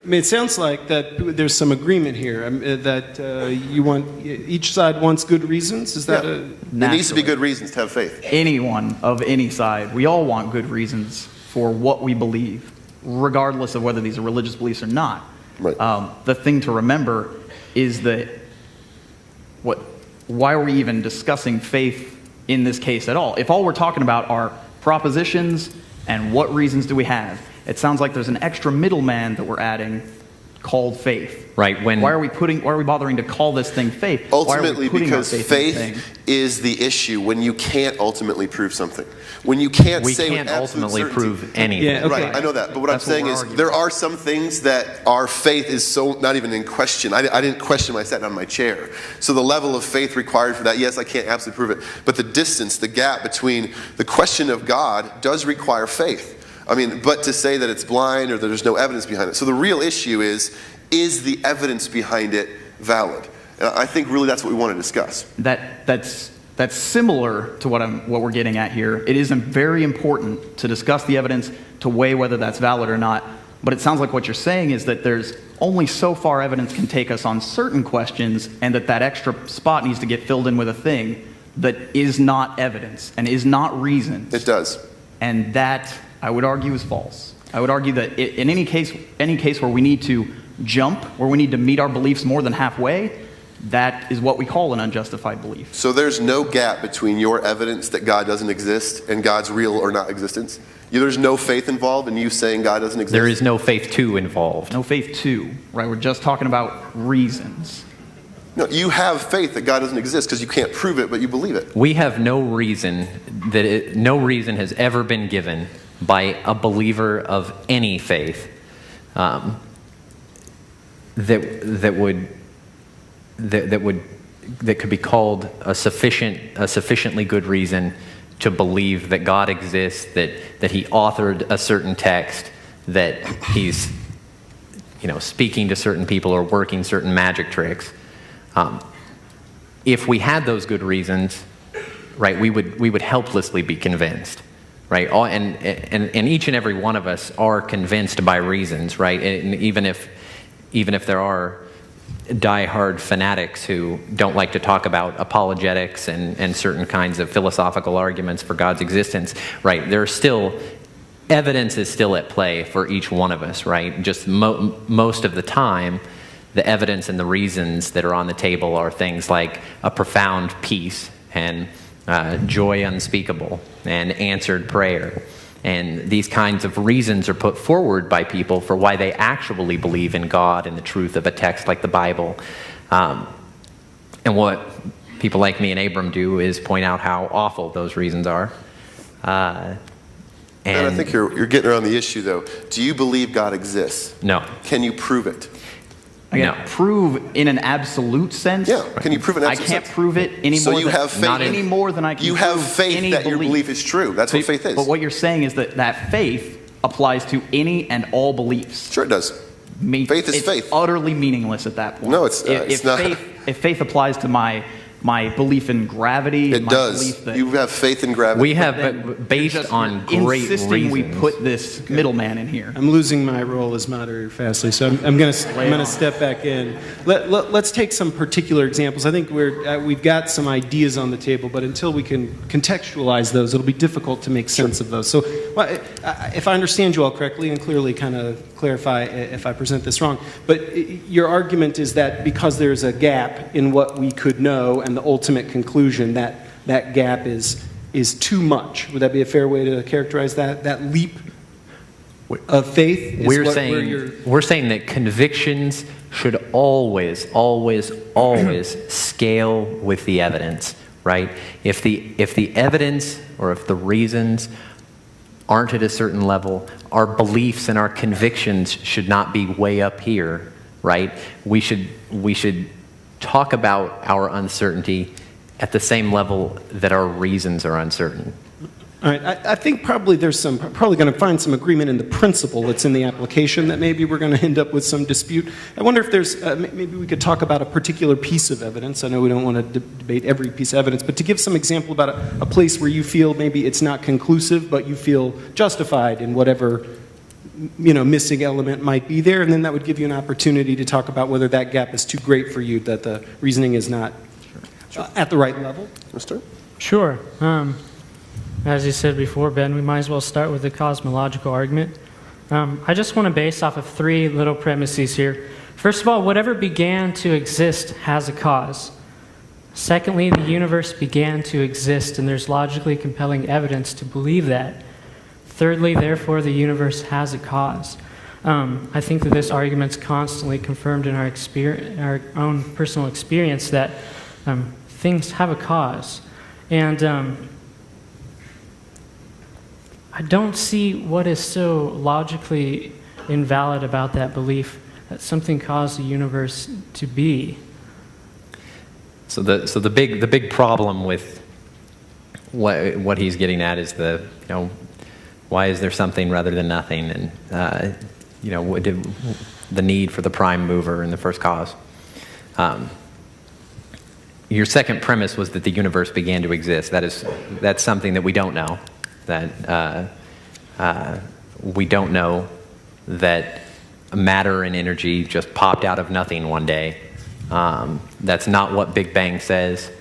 I mean, it sounds like that there's some agreement here, that each side wants good reasons. Is that There needs to be good reasons to have faith. Anyone of any side, we all want good reasons for what we believe, regardless of whether these are religious beliefs or not. Right. The thing to remember is that why are we even discussing faith in this case at all? If all we're talking about are propositions and what reasons do we have, it sounds like there's an extra middleman that we're adding called faith. Right. Why are we bothering to call this thing faith? Ultimately, because faith is the issue when you can't ultimately prove something. When you can't we say can't with ultimately certainty, prove anything. Yeah, okay. Right, I know that. But what I'm saying is there are some things that our faith is so not even in question. I didn't question when I sat down in my chair. So the level of faith required for that, yes, I can't absolutely prove it. But the distance, the gap between the question of God does require faith. I mean, but to say that it's blind or that there's no evidence behind it. So the real issue is the evidence behind it valid? And I think really that's what we want to discuss. That's similar to what we're getting at here. It is very important to discuss the evidence, to weigh whether that's valid or not. But it sounds like what you're saying is that there's only so far evidence can take us on certain questions, and that extra spot needs to get filled in with a thing that is not evidence and is not reason. It does. And that, I would argue, is false. I would argue that in any case where we need to jump, where we need to meet our beliefs more than halfway, that is what we call an unjustified belief. So there's no gap between your evidence that God doesn't exist and God's real or not existence? There's no faith involved in you saying God doesn't exist? There is no faith to involved. No faith to, right? We're just talking about reasons. No, you have faith that God doesn't exist because you can't prove it, but you believe it. We have no reason no reason has ever been given by a believer of any faith that could be called a sufficiently good reason to believe that God exists, that He authored a certain text, that He's speaking to certain people or working certain magic tricks. If we had those good reasons, right, we would helplessly be convinced, right? And each and every one of us are convinced by reasons, right? And even if there are diehard fanatics who don't like to talk about apologetics and certain kinds of philosophical arguments for God's existence, right? Evidence is still at play for each one of us, right? Just most of the time, the evidence and the reasons that are on the table are things like a profound peace and joy unspeakable and answered prayer. And these kinds of reasons are put forward by people for why they actually believe in God and the truth of a text like the Bible. And what people like me and Abram do is point out how awful those reasons are. And I think you're getting around the issue, though. Do you believe God exists? No. Can you prove it? Again, prove in an absolute sense. Yeah. Can you prove it in an absolute sense? I can't sense? prove it any So more you have faith any more than I can. You have faith that your belief is true. That's what faith is. But what you're saying is that faith applies to any and all beliefs. Sure, it does. Faith is faith. It's utterly meaningless at that point. No, it's not. If faith applies to my belief in gravity, it does. You have faith in gravity. We have, but based on great reasons. We put this middleman in here. I'm losing my role as moderator fastly, so I'm going to step back in. Let's take some particular examples. I think we've got some ideas on the table, but until we can contextualize those, it'll be difficult to make sense of those. So, if I understand you all correctly, and clearly kind of clarify if I present this wrong, but your argument is that because there's a gap in what we could know and the ultimate conclusion, that gap is too much. Would that be a fair way to characterize that leap of faith? We're saying that convictions should always scale with the evidence, right? If the evidence or if the reasons aren't at a certain level, our beliefs and our convictions should not be way up here, right? We should talk about our uncertainty at the same level that our reasons are uncertain. All right, I think probably probably going to find some agreement in the principle that's in the application that maybe we're going to end up with some dispute. I wonder if there's, maybe we could talk about a particular piece of evidence. I know we don't want to debate every piece of evidence, but to give some example about a place where you feel maybe it's not conclusive, but you feel justified in whatever missing element might be there, and then that would give you an opportunity to talk about whether that gap is too great for you, that the reasoning is not at the right level. Mr.? Sure. As you said before, Ben, we might as well start with the cosmological argument. I just want to base off of 3 little premises here. First of all, whatever began to exist has a cause. Secondly, the universe began to exist, and there's logically compelling evidence to believe that. Thirdly, therefore, the universe has a cause. I think that this argument's constantly confirmed in our own personal experience that things have a cause. And I don't see what is so logically invalid about that belief that something caused the universe to be. So the big problem with what he's getting at is why is there something rather than nothing, and the need for the prime mover in the first cause. Your second premise was that the universe began to exist. That's something that we don't know. That we don't know that matter and energy just popped out of nothing one day. That's not what Big Bang says,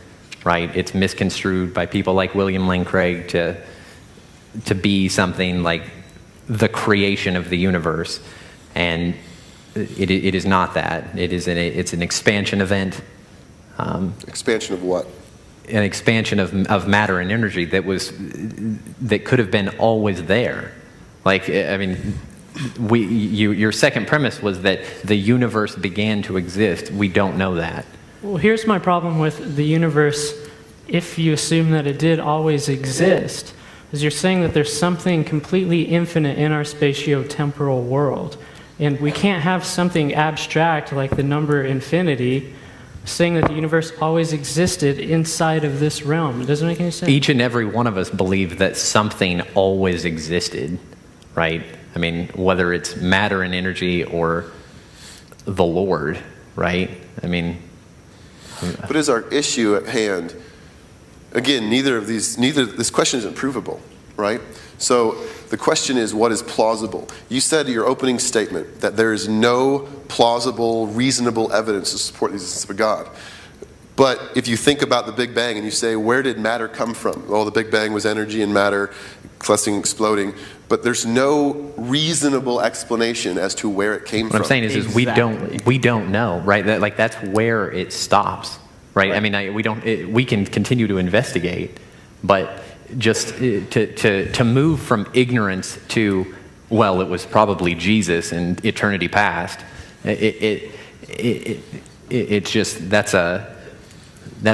right? It's misconstrued by people like William Lane Craig to be something like the creation of the universe, and it is not that. It's an expansion event. Expansion of what? An expansion of matter and energy that could have been always there. Like, I mean, your second premise was that the universe began to exist. We don't know that. Well, here's my problem with the universe if you assume that it did always exist, is you're saying that there's something completely infinite in our spatio-temporal world. And we can't have something abstract like the number infinity saying that the universe always existed inside of this realm. It doesn't make any sense. Each and every one of us believe that something always existed, right? I mean, whether it's matter and energy or the Lord, right? I mean... But is our issue at hand, again, this question isn't provable, right? So the question is, what is plausible? You said in your opening statement that there is no plausible, reasonable evidence to support the existence of a God. But if you think about the Big Bang and you say, where did matter come from? Well, the Big Bang was energy and matter clustering, exploding. But there's no reasonable explanation as to where it came from. What I'm saying is we don't know, right? That's where it stops, right? I mean, we can continue to investigate, but just to move from ignorance to, well, it was probably Jesus in eternity past. It's just that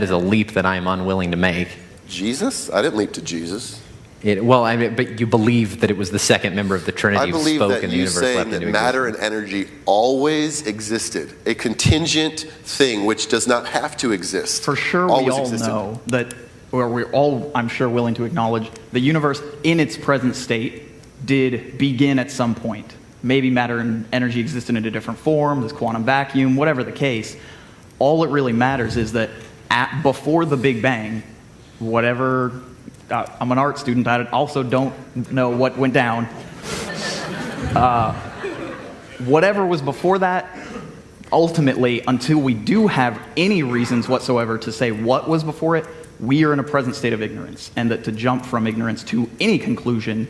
is a leap that I am unwilling to make. Jesus? I didn't leap to Jesus. But you believe that it was the second member of the Trinity who spoke and the universe saying left that into matter existence. and energy always existed, a contingent thing which does not have to exist. For sure, always we all existed. know that, or we're all, I'm sure, willing to acknowledge the universe in its present state did begin at some point. Maybe matter and energy existed in a different form, this quantum vacuum, whatever the case. All it really matters is that before the Big Bang, whatever... I'm an art student. I also don't know what went down. Whatever was before that, ultimately, until we do have any reasons whatsoever to say what was before it, we are in a present state of ignorance. And that to jump from ignorance to any conclusion,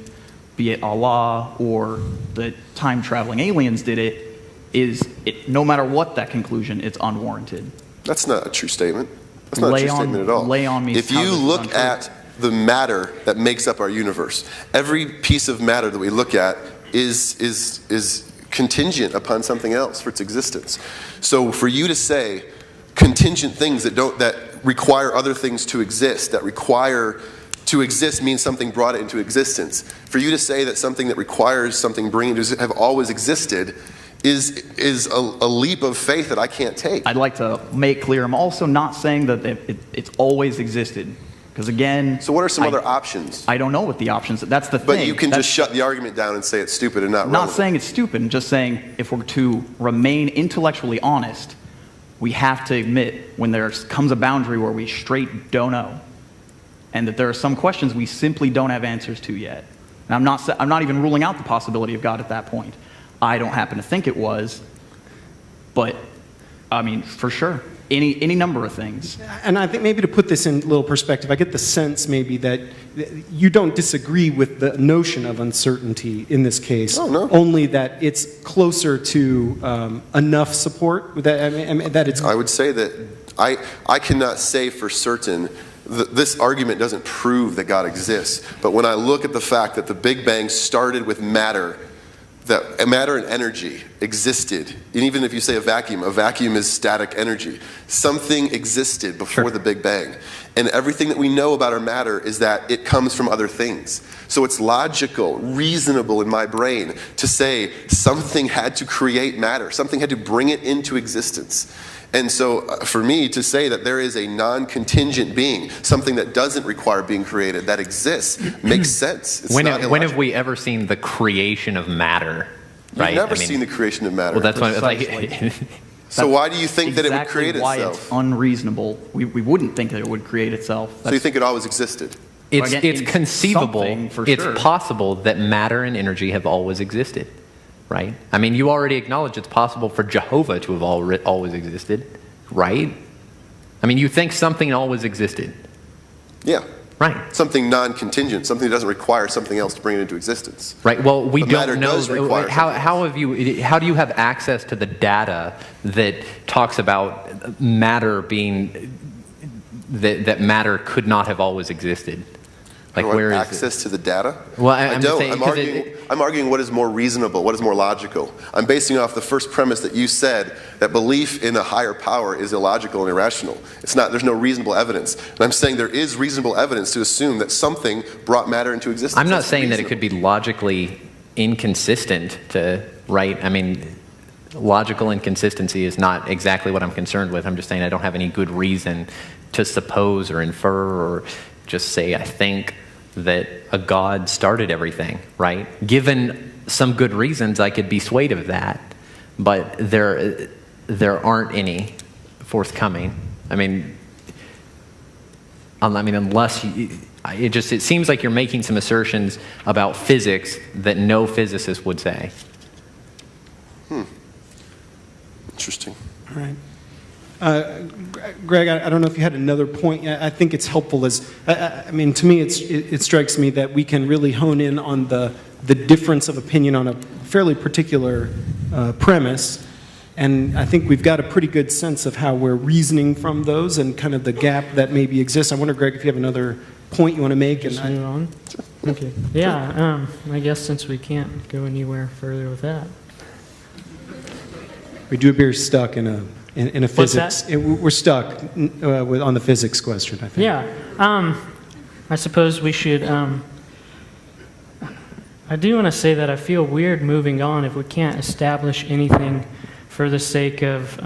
be it Allah or the time-traveling aliens did it, no matter what that conclusion, it's unwarranted. That's not a true statement. That's not a true statement at all. Lay on me. If you look at the matter that makes up our universe, every piece of matter that we look at is contingent upon something else for its existence. So for you to say contingent things that require other things to exist, that require to exist means something brought it into existence. For you to say that something that requires something bringing it to have always existed is a leap of faith that I can't take. I'd like to make clear, I'm also not saying that it's always existed. Because again... So what are some other options? I don't know what the options... That's the thing. But you can just shut the argument down and say it's stupid and not relevant. Not saying it's stupid, I'm just saying if we're to remain intellectually honest, we have to admit when there comes a boundary where we straight don't know. And that there are some questions we simply don't have answers to yet. And I'm not even ruling out the possibility of God at that point. I don't happen to think it was, but I mean, for sure, any number of things. And I think maybe to put this in a little perspective, I get the sense maybe that you don't disagree with the notion of uncertainty in this case. Oh, no. Only that it's closer to enough support. That, I mean, that it's. I would say that I cannot say for certain that this argument doesn't prove that God exists. But when I look at the fact that the Big Bang started with matter, that matter and energy existed, and even if you say a vacuum is static energy. Something existed before the Big Bang. And everything that we know about our matter is that it comes from other things. So it's logical, reasonable in my brain to say something had to create matter, something had to bring it into existence. And so for me to say that there is a non-contingent being, something that doesn't require being created, that exists, makes sense. It's when not have we ever seen the creation of matter? Right? You've never seen the creation of matter. Well, that's why. Like, so why do you think that it would Exactly create why itself? it's unreasonable. We wouldn't think that it would create itself. So you think it always existed? it's Again, conceivable. something, for It's sure. possible that matter and energy have always existed. Right? I mean, you already acknowledge it's possible for Jehovah to have always existed. Right? I mean, you think something always existed. Yeah. Right. Something non-contingent, something that doesn't require something else to bring it into existence. Right. Well, we But matter don't know. does require How do you have access to the data that talks about matter being that matter could not have always existed? Like, I don't where have is access to the data? Well, I I'm don't. saying- I'm 'cause arguing what is more reasonable, what is more logical. I'm basing off the first premise that you said, that belief in a higher power is illogical and irrational. It's not. There's no reasonable evidence. And I'm saying there is reasonable evidence to assume that something brought matter into existence. I'm not That's saying that it reasonable. could be logically inconsistent to, right? I mean, logical inconsistency is not exactly what I'm concerned with. I'm just saying I don't have any good reason to suppose or infer or just say I think that a God started everything, right? Given some good reasons, I could be swayed of that, but there aren't any forthcoming. I mean, unless it seems like you're making some assertions about physics that no physicist would say. Interesting. All right. Greg, I don't know if you had another point. I think it's helpful I mean, to me, it strikes me that we can really hone in on the difference of opinion on a fairly particular premise. And I think we've got a pretty good sense of how we're reasoning from those and kind of the gap that maybe exists. I wonder, Greg, if you have another point you want to make. Just move on. Okay. Yeah. I guess since we can't go anywhere further with that. We do appear stuck in a What's physics. that? We're stuck on the physics question, I think. Yeah. I suppose we should. I do want to say that I feel weird moving on if we can't establish anything for the sake of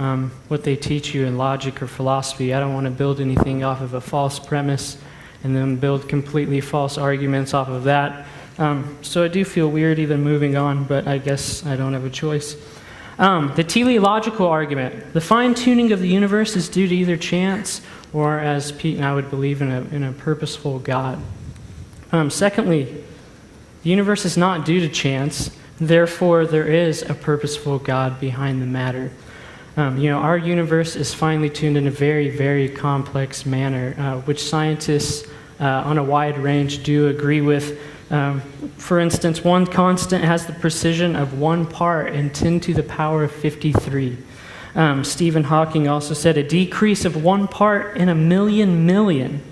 what they teach you in logic or philosophy. I don't want to build anything off of a false premise and then build completely false arguments off of that. So I do feel weird even moving on, but I guess I don't have a choice. The teleological argument. The fine-tuning of the universe is due to either chance or, as Pete and I would believe, in a purposeful God. Secondly, the universe is not due to chance. Therefore, there is a purposeful God behind the matter. Our universe is finely tuned in a very, very complex manner, which scientists on a wide range do agree with. For instance, one constant has the precision of 1 part in 10 to the power of 53. Stephen Hawking also said a decrease of 1 part in a million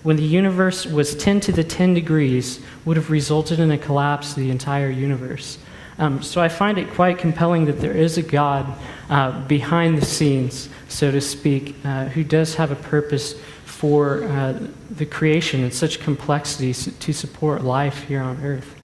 when the universe was 10 to the 10 degrees would have resulted in a collapse of the entire universe. So I find it quite compelling that there is a God behind the scenes, so to speak, who does have a purpose for the creation and such complexities to support life here on earth.